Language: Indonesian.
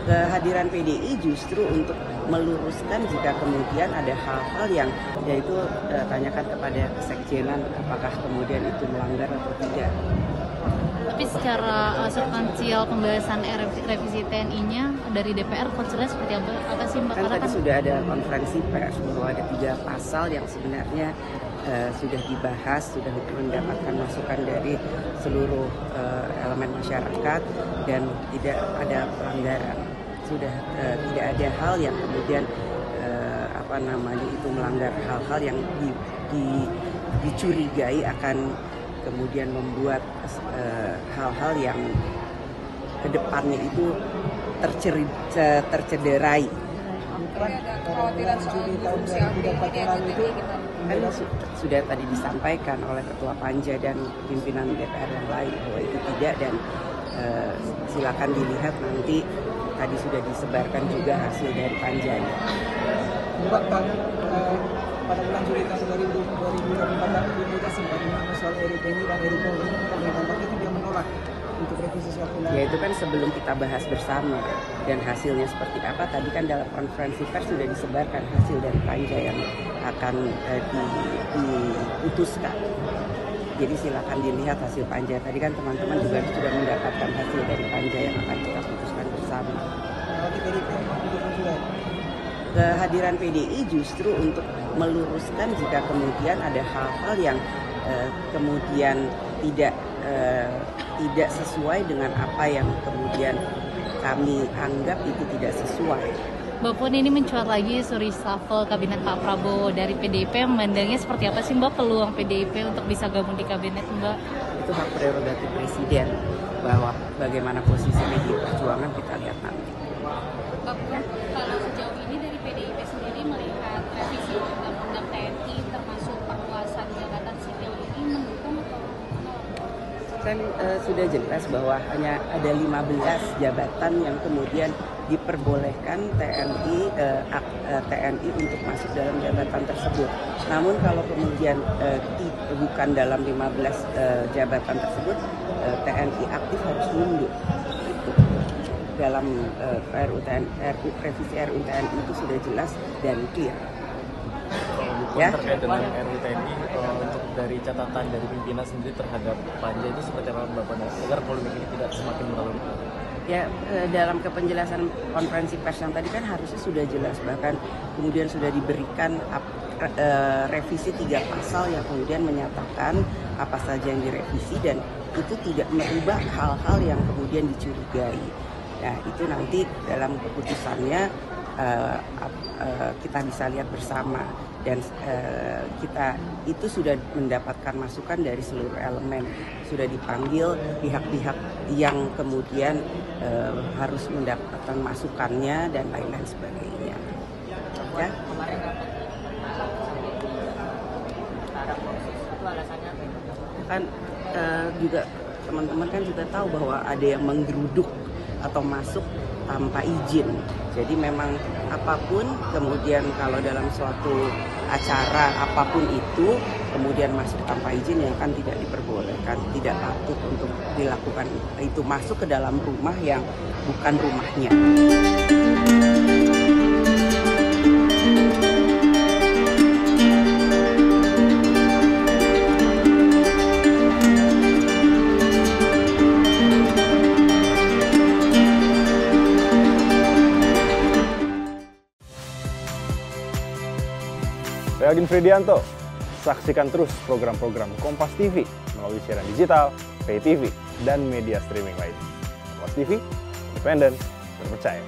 Kehadiran PDI justru untuk meluruskan jika kemudian ada hal-hal yang yaitu tanyakan kepada sekjenan apakah kemudian itu melanggar atau tidak. Tapi secara substansial pembahasan revisi TNI-nya dari DPR konselnya seperti apa sih Mbak? Kan tadi sudah ada konferensi pers bahwa ada 3 pasal yang sebenarnya sudah dibahas, sudah mendapatkan masukan dari seluruh elemen masyarakat dan tidak ada pelanggaran. Sudah tidak ada hal yang kemudian itu melanggar hal-hal yang dicurigai akan kemudian membuat hal-hal yang kedepannya itu tercederai. Kekhawatiran soal fungsi APBD itu Kan sudah tadi disampaikan oleh Ketua Panja dan pimpinan DPR yang lain bahwa itu tidak, dan silakan dilihat nanti tadi sudah disebarkan juga hasil dari Panjanya. Mbak, pada bulan Juli tahun 2024 publikasi bagaimana soal RUPNI dan RUPOL ini pemerintah itu dia menolak untuk revisi soal undang-undang. Ya itu kan sebelum kita bahas bersama dan hasilnya seperti apa, tadi kan dalam konferensi pers sudah disebarkan hasil dari Panja yang akan diputuskan. Jadi silakan dilihat hasil Panja. Tadi kan teman-teman juga sudah mendapatkan hasil dari Panja yang akan kita putuskan bersama. Kehadiran PDI justru untuk meluruskan jika kemudian ada hal-hal yang kemudian tidak sesuai dengan apa yang kemudian kami anggap itu tidak sesuai. Mbak Puan, ini mencuat lagi isu reshuffle kabinet Pak Prabowo dari PDIP, memandangnya seperti apa sih Mbak peluang PDIP untuk bisa gabung di kabinet Mbak? Itu hak prerogatif Presiden, bahwa bagaimana posisi PDI Perjuangan kita lihat nanti. Kalau sejauh ini dari PDIP sendiri melihat revisi undang-undang TNI termasuk perluasan jabatan sipil ini mendukung atau Kan sudah jelas bahwa hanya ada 15 jabatan yang kemudian diperbolehkan TNI untuk masuk dalam jabatan tersebut. Namun kalau kemudian bukan dalam 15 jabatan tersebut, TNI aktif harus mundur. Itu dalam revisi RUU TNI itu sudah jelas dan clear. Ya? Terkait dengan RUU TNI, untuk dari catatan dari pimpinan sendiri terhadap Panja itu seperti apa Mbak Puan, agar polemik ini tidak semakin berlarut? Ya, dalam kepenjelasan konferensi pers yang tadi kan harusnya sudah jelas, bahkan kemudian sudah diberikan revisi 3 pasal yang kemudian menyatakan apa saja yang direvisi dan itu tidak merubah hal-hal yang kemudian dicurigai. Nah, itu nanti dalam keputusannya kita bisa lihat bersama, dan kita itu sudah mendapatkan masukan dari seluruh elemen, sudah dipanggil pihak-pihak yang kemudian harus mendapatkan masukannya dan lain-lain sebagainya. Ya. Kan juga teman-teman kan juga tahu bahwa ada yang menggeruduk atau masuk tanpa izin. Jadi memang apapun kemudian kalau dalam suatu acara apapun itu kemudian masuk tanpa izin yang kan tidak diperbolehkan, tidak patut untuk dilakukan itu, masuk ke dalam rumah yang bukan rumahnya. Saya Aldin Fridianto. Saksikan terus program-program Kompas TV melalui siaran digital, pay TV, dan media streaming lain. Kompas TV, independen, terpercaya.